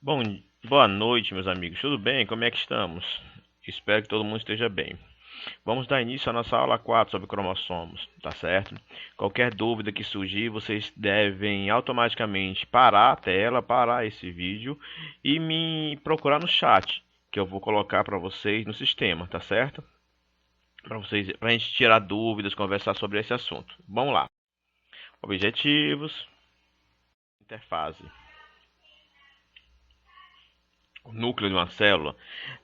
Bom, boa noite, meus amigos. Tudo bem? Como é que estamos? Espero que todo mundo esteja bem. Vamos dar início à nossa aula 4 sobre cromossomos, tá certo? Qualquer dúvida que surgir, vocês devem automaticamente parar a tela, parar esse vídeo e me procurar no chat, que eu vou colocar para vocês no sistema, tá certo? Para a gente tirar dúvidas, conversar sobre esse assunto. Vamos lá. Objetivos, interfase. O núcleo de uma célula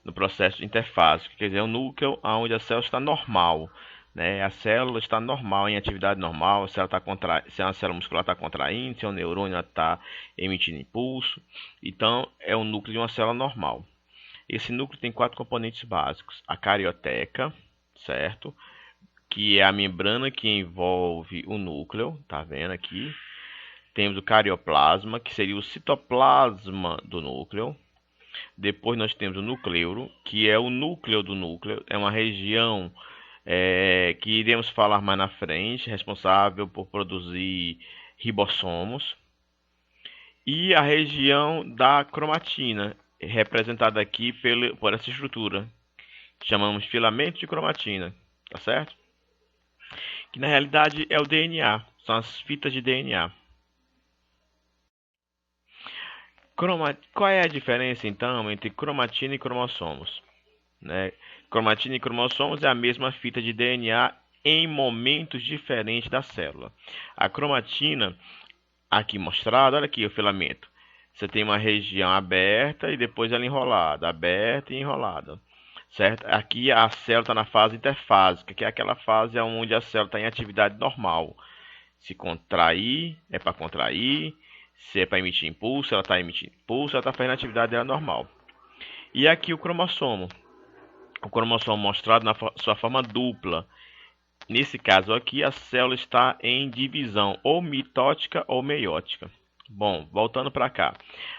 no processo de interfase, que quer dizer, é o núcleo onde a célula está normal, né? A célula está normal, em atividade normal, se, ela tá se a célula muscular está contraindo, se o neurônio está emitindo impulso. Então, é o núcleo de uma célula normal. Esse núcleo tem quatro componentes básicos: a carioteca, certo? Que é a membrana que envolve o núcleo, tá vendo aqui? Temos o carioplasma, que seria o citoplasma do núcleo. Depois nós temos o nucleuro, que é o núcleo do núcleo, é uma região que iremos falar mais na frente, responsável por produzir ribossomos. E a região da cromatina, representada aqui por essa estrutura, que chamamos filamento de cromatina, tá certo? Que na realidade é o DNA, são as fitas de DNA. Qual é a diferença então entre cromatina e cromossomos? Né? Cromatina e cromossomos é a mesma fita de DNA em momentos diferentes da célula. A cromatina, aqui mostrada, olha aqui o filamento. Você tem uma região aberta e depois ela enrolada, aberta e enrolada. Certo? Aqui a célula está na fase interfásica, que é aquela fase onde a célula está em atividade normal. Se contrair, é para contrair. Se é para emitir impulso, ela está emitindo impulso, ela está fazendo a atividade dela normal. E aqui o cromossomo mostrado na sua forma dupla. Nesse caso aqui, a célula está em divisão ou mitótica ou meiótica. Bom, voltando para cá.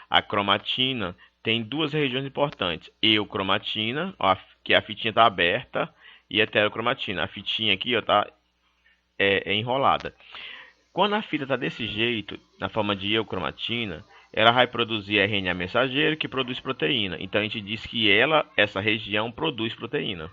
A cromatina tem duas regiões importantes. Eucromatina, ó, que a fitinha está aberta, e heterocromatina. A fitinha aqui está enrolada. Quando a fita está desse jeito, na forma de eucromatina, ela vai produzir RNA mensageiro que produz proteína. Então a gente diz que essa região produz proteína.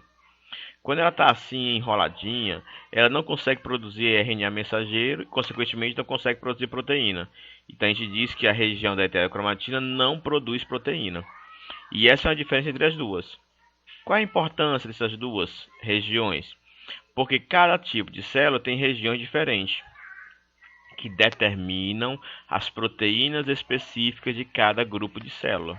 Quando ela está assim enroladinha, ela não consegue produzir RNA mensageiro e, consequentemente, não consegue produzir proteína. Então a gente diz que a região da heterocromatina não produz proteína. E essa é a diferença entre as duas. Qual é a importância dessas duas regiões? Porque cada tipo de célula tem regiões diferentes que determinam as proteínas específicas de cada grupo de célula,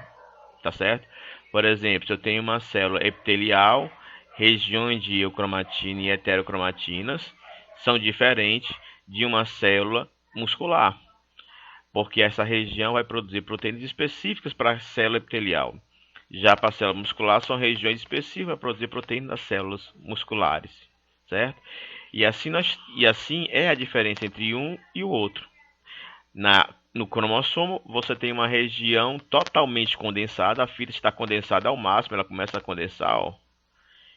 tá certo? Por exemplo, se eu tenho uma célula epitelial, regiões de eucromatina e heterocromatinas são diferentes de uma célula muscular, porque essa região vai produzir proteínas específicas para a célula epitelial. Já para a célula muscular, são regiões específicas para produzir proteínas das células musculares, certo? E assim é a diferença entre um e o outro. No cromossomo, você tem uma região totalmente condensada, a fita está condensada ao máximo, ela começa a condensar, ó,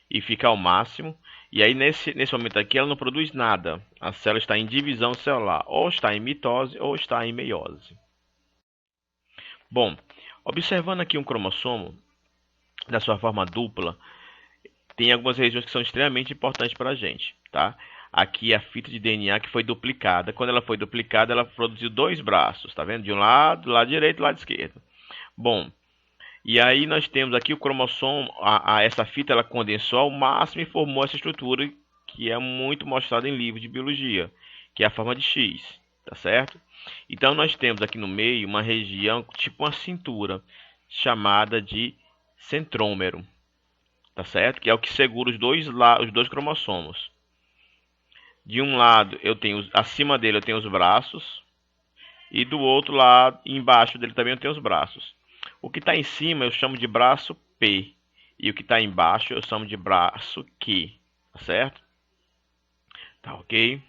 e fica ao máximo. E aí, nesse momento aqui, ela não produz nada. A célula está em divisão celular, ou está em mitose ou está em meiose. Bom, observando aqui um cromossomo, da sua forma dupla, tem algumas regiões que são extremamente importantes para a gente, tá? Aqui a fita de DNA que foi duplicada. Quando ela foi duplicada, ela produziu dois braços, tá vendo? De um lado, do lado direito e do lado esquerdo. Bom, e aí nós temos aqui o cromossomo, essa fita ela condensou ao máximo e formou essa estrutura que é muito mostrada em livros de biologia, que é a forma de X, tá certo? Então nós temos aqui no meio uma região tipo uma cintura, chamada de centrômero, tá certo? Que é o que segura os dois cromossomos. De um lado eu tenho, acima dele eu tenho os braços, e do outro lado, embaixo dele também eu tenho os braços. O que está em cima eu chamo de braço P. E o que está embaixo eu chamo de braço Q. Tá certo? Tá ok?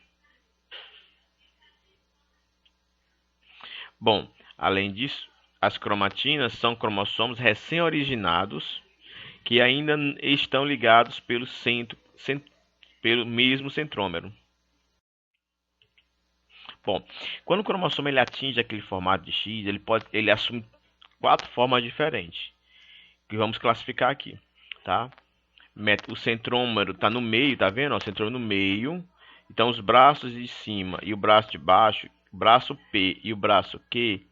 Bom, além disso, as cromatinas são cromossomos recém-originados que ainda estão ligados pelo mesmo centrômero. Bom, quando o cromossomo ele atinge aquele formato de X, ele assume quatro formas diferentes que vamos classificar aqui, tá? O centrômero está no meio, tá vendo? O centrômero no meio. Então, os braços de cima e o braço de baixo, o braço P e o braço Q,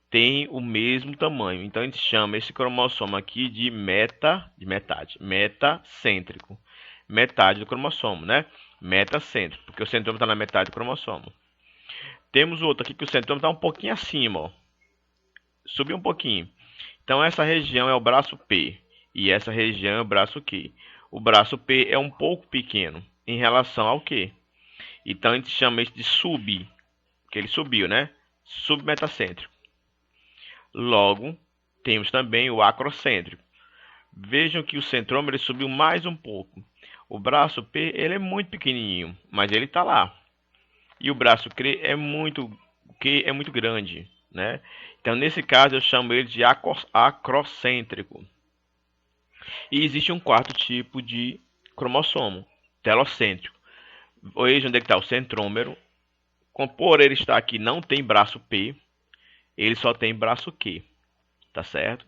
tem o mesmo tamanho. Então, a gente chama esse cromossomo aqui de metacêntrico. Metade do cromossomo, né? Metacêntrico, porque o centrômero está na metade do cromossomo. Temos outro aqui que o centrômero está um pouquinho acima, ó. Subiu um pouquinho. Então, essa região é o braço P e essa região é o braço Q. O braço P é um pouco pequeno em relação ao Q. Então, a gente chama isso de porque ele subiu, né? Submetacêntrico. Logo, temos também o acrocêntrico. Vejam que o centrômero ele subiu mais um pouco. O braço P ele é muito pequenininho, mas ele está lá. E o braço Q é muito grande, né? Então, nesse caso, eu chamo ele de acrocêntrico. E existe um quarto tipo de cromossomo, telocêntrico. Veja onde é que está o centrômero. Por ele estar aqui, não tem braço P, ele só tem braço Q, tá certo?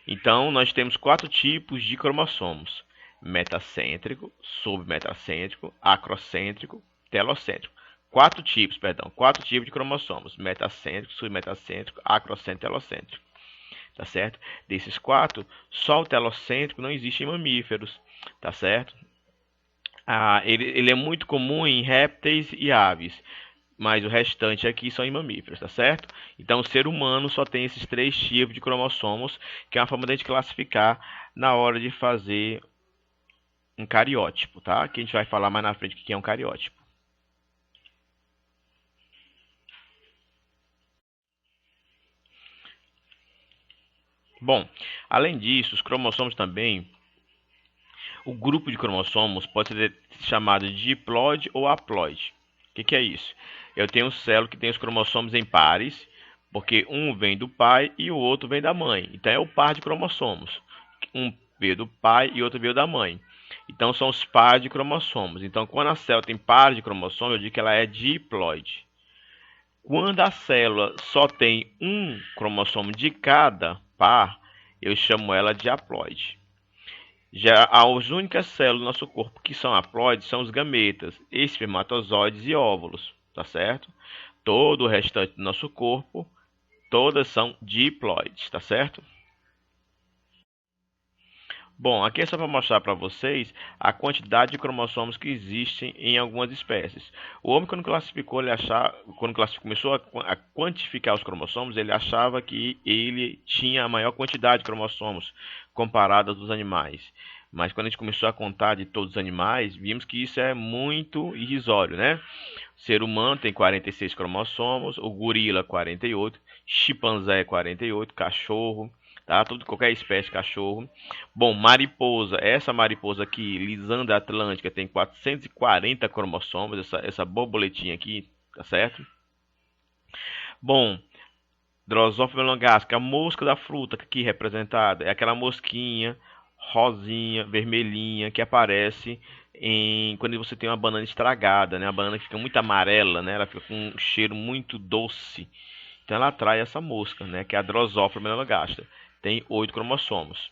Então, nós temos quatro tipos de cromossomos: metacêntrico, submetacêntrico, acrocêntrico, telocêntrico. Quatro tipos de cromossomos: metacêntrico, submetacêntrico, acrocêntrico, telocêntrico. Tá certo? Desses quatro, só o telocêntrico não existe em mamíferos, tá certo? Ele é muito comum em répteis e aves, mas o restante aqui são em mamíferos, tá certo? Então, o ser humano só tem esses três tipos de cromossomos, que é uma forma de a gente classificar na hora de fazer um cariótipo, tá? Que a gente vai falar mais na frente o que é um cariótipo. Bom, além disso, os cromossomos também, o grupo de cromossomos pode ser chamado de diploide ou haploide. O que é isso? Eu tenho um célula que tem os cromossomos em pares, porque um vem do pai e o outro vem da mãe. Então é o par de cromossomos. Um veio do pai e outro veio da mãe. Então são os pares de cromossomos. Então quando a célula tem pares de cromossomos, eu digo que ela é diploide. Quando a célula só tem um cromossomo de cada par, eu chamo ela de haploide. Já as únicas células do nosso corpo que são haploides são os gametas, espermatozoides e óvulos, tá certo? Todo o restante do nosso corpo, todas são diploides, tá certo? Bom, aqui é só para mostrar para vocês a quantidade de cromossomos que existem em algumas espécies. O homem, quando classificou, começou a quantificar os cromossomos, ele achava que ele tinha a maior quantidade de cromossomos comparada dos animais. Mas quando a gente começou a contar de todos os animais, vimos que isso é muito irrisório, né? O ser humano tem 46 cromossomos, o gorila 48, chimpanzé 48, cachorro, tá? Qualquer espécie de cachorro. Bom, mariposa, essa mariposa aqui, Lisandra atlântica, tem 440 cromossomos, essa borboletinha aqui, tá certo? Bom, Drosophila melanogaster, a mosca da fruta aqui representada, é aquela mosquinha rosinha, vermelhinha, que aparece quando você tem uma banana estragada, né? A banana que fica muito amarela, né? Ela fica com um cheiro muito doce. Então ela atrai essa mosca, né? Que é a Drosophila melanogaster. Tem 8 cromossomos.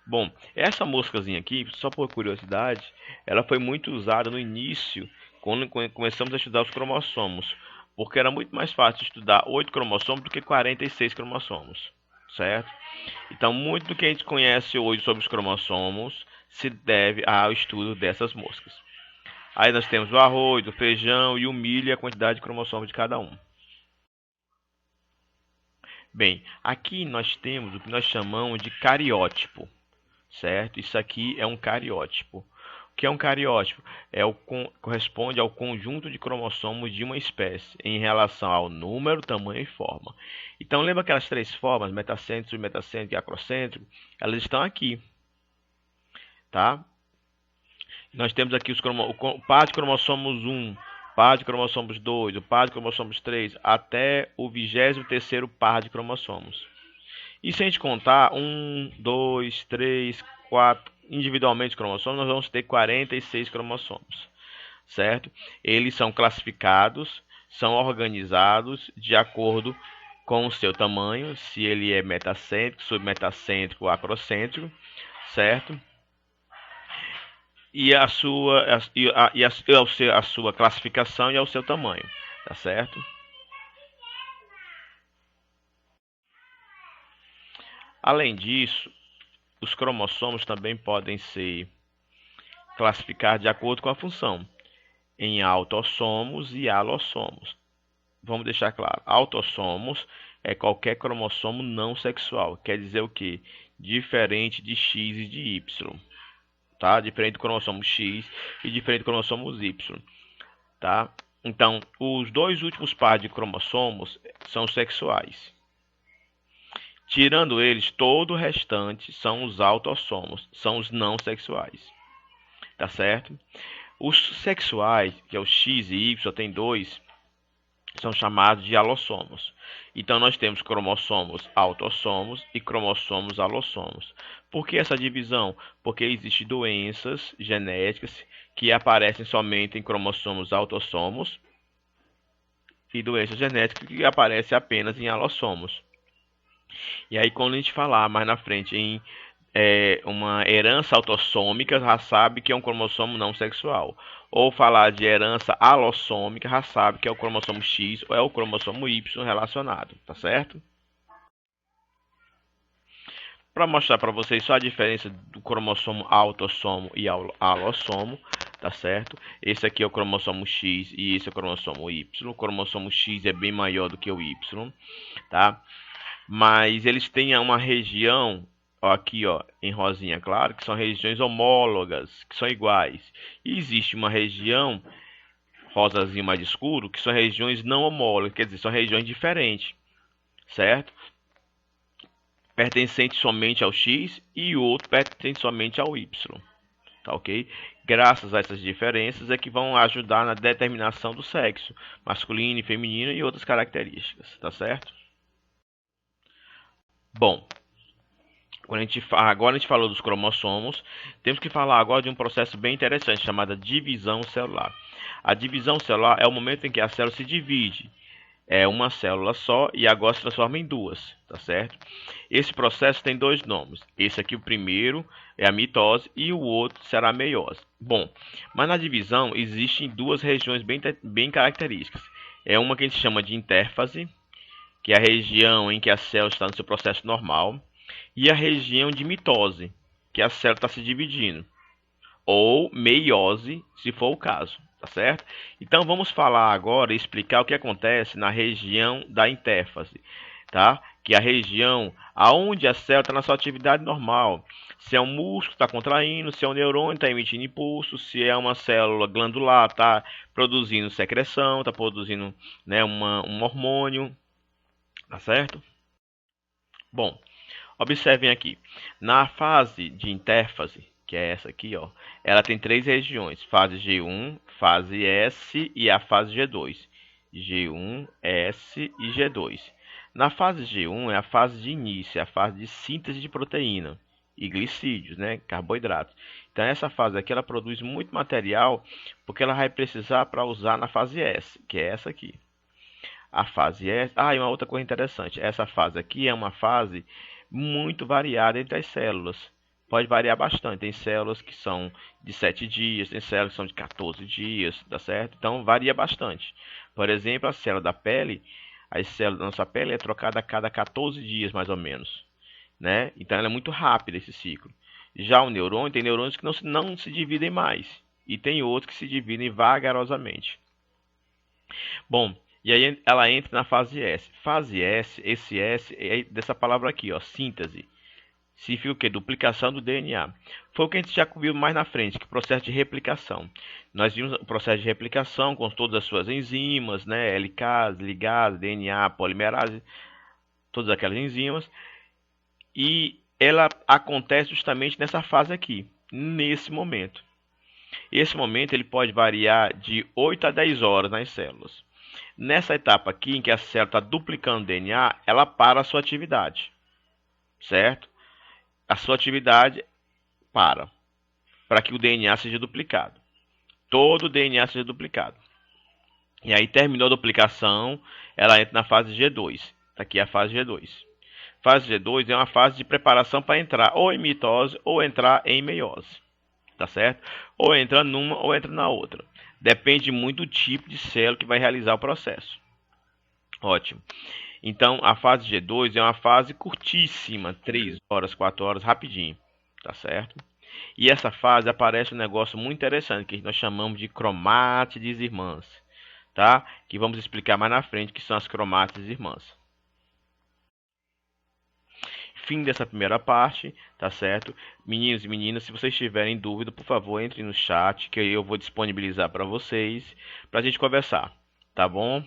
Bom, essa moscazinha aqui, só por curiosidade, ela foi muito usada no início, quando começamos a estudar os cromossomos, porque era muito mais fácil estudar 8 cromossomos do que 46 cromossomos, certo? Então, muito do que a gente conhece hoje sobre os cromossomos se deve ao estudo dessas moscas. Aí nós temos o arroz, o feijão e o milho e a quantidade de cromossomos de cada um. Bem, aqui nós temos o que nós chamamos de cariótipo, certo? Isso aqui é um cariótipo. O que é um cariótipo? Corresponde ao conjunto de cromossomos de uma espécie em relação ao número, tamanho e forma. Então, lembra aquelas três formas, metacêntrico, submetacêntrico e acrocêntrico? Elas estão aqui, tá? Nós temos aqui o par de cromossomos 1, par de cromossomos 2, o par de cromossomos 3, até o 23º par de cromossomos. E se a gente contar 1, 2, 3, 4 individualmente cromossomos, nós vamos ter 46 cromossomos, certo? Eles são classificados, são organizados de acordo com o seu tamanho, se ele é metacêntrico, submetacêntrico ou acrocêntrico, certo? E a sua classificação e ao seu tamanho, tá certo? Além disso, os cromossomos também podem ser classificados de acordo com a função, em autossomos e alossomos. Vamos deixar claro, autossomos é qualquer cromossomo não sexual, quer dizer o quê? Diferente de X e de Y, tá? Diferente do cromossomo X e diferente do cromossomo Y, tá? Então, os dois últimos pares de cromossomos são sexuais. Tirando eles, todo o restante são os autossomos, são os não sexuais, tá certo? Os sexuais, que é o X e Y, tem dois, são chamados de alossomos. Então nós temos cromossomos autossomos e cromossomos alossomos. Por que essa divisão? Porque existem doenças genéticas que aparecem somente em cromossomos autossomos e doenças genéticas que aparecem apenas em alossomos. E aí quando a gente falar mais na frente em uma herança autossômica, já sabe que é um cromossomo não sexual. Ou falar de herança alossômica, já sabe que é o cromossomo X ou é o cromossomo Y relacionado, tá certo? Para mostrar para vocês só a diferença do cromossomo autossomo e alossomo, tá certo? Esse aqui é o cromossomo X e esse é o cromossomo Y. O cromossomo X é bem maior do que o Y, tá? Mas eles têm uma região, ó, aqui ó, em rosinha claro, que são regiões homólogas, que são iguais. E existe uma região, rosazinho mais escuro, que são regiões não homólogas, quer dizer, são regiões diferentes, certo? Pertencente somente ao X e o outro pertence somente ao Y, tá ok? Graças a essas diferenças é que vão ajudar na determinação do sexo, masculino e feminino e outras características, tá certo? Bom, agora a gente falou dos cromossomos, temos que falar agora de um processo bem interessante chamado divisão celular. A divisão celular é o momento em que a célula se divide. É uma célula só e agora se transforma em duas, tá certo? Esse processo tem dois nomes. Esse aqui, o primeiro, é a mitose e o outro será a meiose. Bom, mas na divisão existem duas regiões bem características. É uma que a gente chama de intérfase, que é a região em que a célula está no seu processo normal, e a região de mitose, que a célula está se dividindo, ou meiose, se for o caso, tá certo? Então vamos falar agora e explicar o que acontece na região da intérfase, tá? Que é a região aonde a célula está na sua atividade normal. Se é um músculo está contraindo, se é um neurônio está emitindo impulso, se é uma célula glandular está produzindo secreção, está produzindo, né, um hormônio, tá certo? Bom, observem aqui. Na fase de intérfase, que é essa aqui, ó, ela tem três regiões: fase G1, fase S e a fase G2. G1, S e G2. Na fase G1 é a fase de início, é a fase de síntese de proteína e glicídios, né, carboidratos. Então essa fase aqui ela produz muito material porque ela vai precisar para usar na fase S, que é essa aqui. A fase S. Ah, e uma outra coisa interessante. Essa fase aqui é uma fase muito variada entre as células. Pode variar bastante. Tem células que são de 7 dias, tem células que são de 14 dias, tá certo? Então varia bastante. Por exemplo, a célula da pele, as células da nossa pele é trocada a cada 14 dias, mais ou menos, né? Então ela é muito rápida esse ciclo. Já o neurônio, tem neurônios que não se dividem mais. E tem outros que se dividem vagarosamente. Bom, e aí ela entra na fase S. Fase S, esse S é dessa palavra aqui, ó, síntese. Significa o quê? Duplicação do DNA. Foi o que a gente já viu mais na frente, que é o processo de replicação. Nós vimos o processo de replicação com todas as suas enzimas, né? Helicase, ligase, DNA, polimerase, todas aquelas enzimas. E ela acontece justamente nessa fase aqui, nesse momento. Esse momento ele pode variar de 8 a 10 horas nas células. Nessa etapa aqui, em que a célula está duplicando o DNA, ela para a sua atividade, certo? A sua atividade para que o DNA seja duplicado. Todo o DNA seja duplicado. E aí terminou a duplicação, ela entra na fase G2. Aqui é a fase G2. Fase G2 é uma fase de preparação para entrar ou em mitose ou entrar em meiose. Tá certo? Ou entra numa ou entra na outra. Depende muito do tipo de célula que vai realizar o processo. Ótimo. Então, a fase G2 é uma fase curtíssima, 3 horas, 4 horas, rapidinho. Tá certo? E essa fase aparece um negócio muito interessante que nós chamamos de cromátides irmãs, tá? Que vamos explicar mais na frente que são as cromátides irmãs. Fim dessa primeira parte, tá certo? Meninos e meninas, se vocês tiverem dúvida, por favor, entre no chat que eu vou disponibilizar para vocês, para a gente conversar, tá bom?